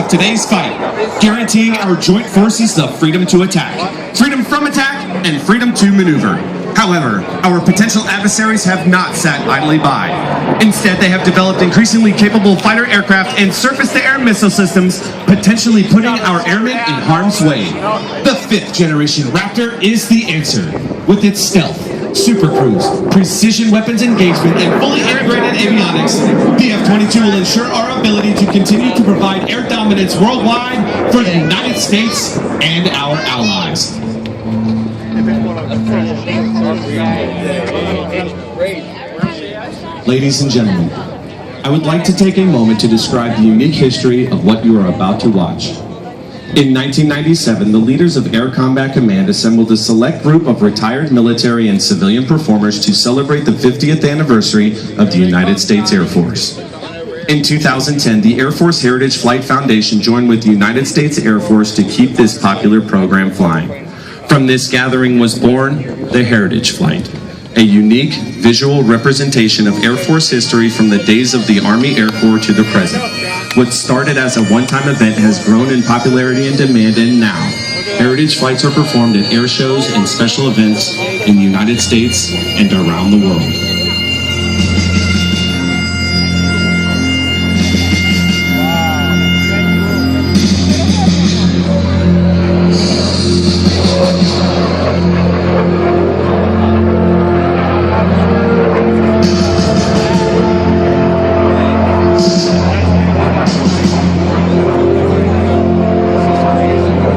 of today's fight, guaranteeing our joint forces the freedom to attack, freedom from attack, and freedom to maneuver. However, our potential adversaries have not sat idly by. Instead, they have developed increasingly capable fighter aircraft and surface-to-air missile systems, potentially putting our airmen in harm's way. The 5th generation Raptor is the answer. With its stealth, super cruise, precision weapons engagement, and fully integrated avionics, the F22 will ensure our ability to continue to provide air dominance worldwide for the United States and our allies. Ladies and gentlemen, I would like to take a moment to describe the unique history of what you are about to watch. In 1997, the leaders of Air Combat Command assembled a select group of retired military and civilian performers to celebrate the 50th anniversary of the United States Air Force. In 2010, the Air Force Heritage Flight Foundation joined with the United States Air Force to keep this popular program flying. From this gathering was born the Heritage Flight, a unique visual representation of Air Force history from the days of the Army Air Corps to the present. What started as a one-time event has grown in popularity and demand, and now, Heritage Flights are performed at air shows and special events in the United States and around the world.